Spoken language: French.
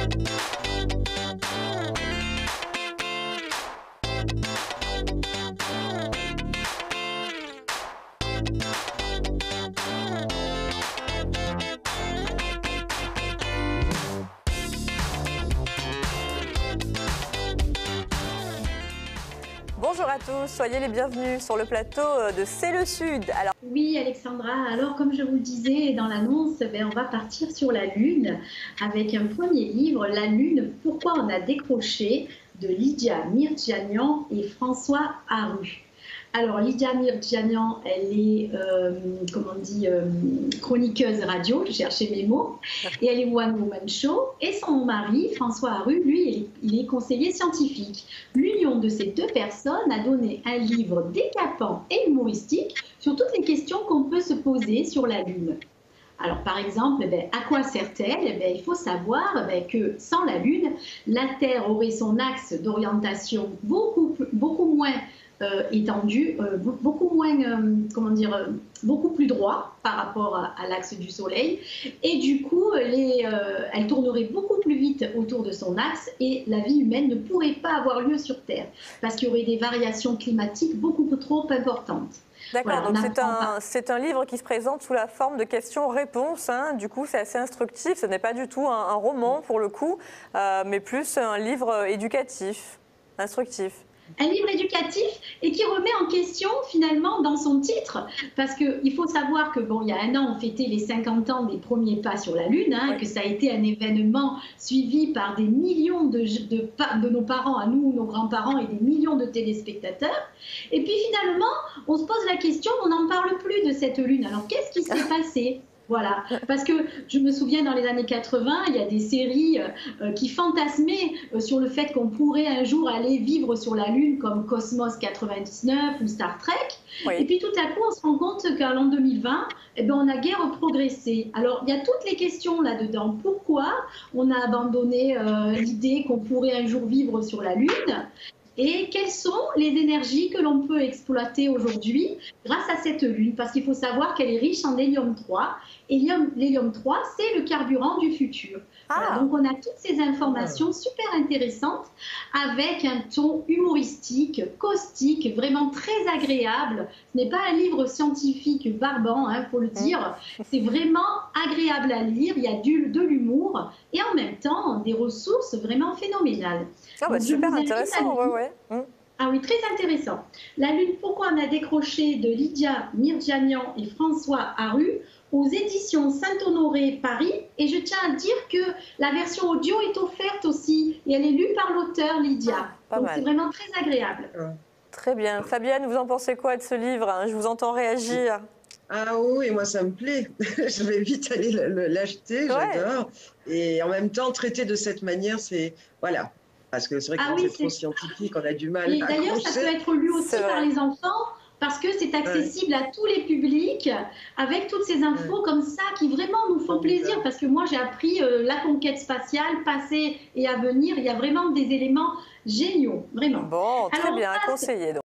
Bonjour à tous, soyez les bienvenus sur le plateau de C'est le Sud. Alors... Oui Alexandra, alors comme je vous le disais dans l'annonce, on va partir sur la Lune avec un premier livre, La Lune, pourquoi on a décroché, de Lydia Mirjanian et François Haru. Alors Lydia Mirjanian, elle est chroniqueuse radio, je cherchais mes mots, et elle est One Woman Show. Et son mari, François Haru, lui, il est conseiller scientifique. L'union de ces deux personnes a donné un livre décapant et humoristique sur toutes les questions qu'on peut se poser sur la Lune. Alors par exemple, à quoi sert-elle? Il faut savoir que sans la Lune, la Terre aurait son axe d'orientation beaucoup moins étendu, beaucoup plus droit par rapport à l'axe du Soleil, et du coup elle tournerait beaucoup plus vite autour de son axe et la vie humaine ne pourrait pas avoir lieu sur Terre parce qu'il y aurait des variations climatiques beaucoup trop importantes. D'accord, voilà, donc c'est un livre qui se présente sous la forme de questions-réponses, hein. Du coup c'est assez instructif, ce n'est pas du tout un roman pour le coup, mais plus un livre éducatif, instructif. Un livre éducatif et qui remet en question finalement dans son titre, parce qu'il faut savoir que il y a un an on fêtait les 50 ans des premiers pas sur la Lune, hein, oui. Que ça a été un événement suivi par des millions de nos parents à nous, nos grands-parents et des millions de téléspectateurs. Et puis finalement on se pose la question, on n'en parle plus de cette Lune. Alors qu'est-ce qui s'est passé ? Voilà, parce que je me souviens dans les années 80, il y a des séries qui fantasmaient sur le fait qu'on pourrait un jour aller vivre sur la Lune comme Cosmos 99 ou Star Trek. Oui. Et puis tout à coup, on se rend compte qu'à l'an 2020, on a guère progressé. Alors, il y a toutes les questions là-dedans. Pourquoi on a abandonné l'idée qu'on pourrait un jour vivre sur la Lune ? Et quelles sont les énergies que l'on peut exploiter aujourd'hui grâce à cette Lune? Parce qu'il faut savoir qu'elle est riche en hélium-3. Et l'hélium-3, c'est le carburant du futur. Voilà, donc on a toutes ces informations super intéressantes avec un ton humoristique, caustique, vraiment très agréable. Ce n'est pas un livre scientifique barbant, il faut le dire. C'est vraiment agréable à lire, il y a de l'humour et en même temps des ressources vraiment phénoménales. Super intéressant, Ah oui, très intéressant. La Lune, pourquoi on a décroché, de Lydia Mirjanian et François Haru aux éditions Saint-Honoré Paris. Et je tiens à dire que la version audio est offerte aussi et elle est lue par l'auteur Lydia. Donc c'est vraiment très agréable. Très bien. Fabienne, vous en pensez quoi de ce livre? Je vous entends réagir. Ah oui, moi ça me plaît. Je vais vite aller l'acheter, j'adore. Et en même temps, traiter de cette manière, c'est... Voilà. Parce que c'est vrai que c'est trop scientifique, on a du mal à d'ailleurs, ça peut être lu aussi par les enfants parce que c'est accessible à tous les publics avec toutes ces infos comme ça qui vraiment nous font plaisir. Parce que moi, j'ai appris la conquête spatiale, passé et à venir. Il y a vraiment des éléments géniaux, vraiment. Bon, très bien, à conseiller donc.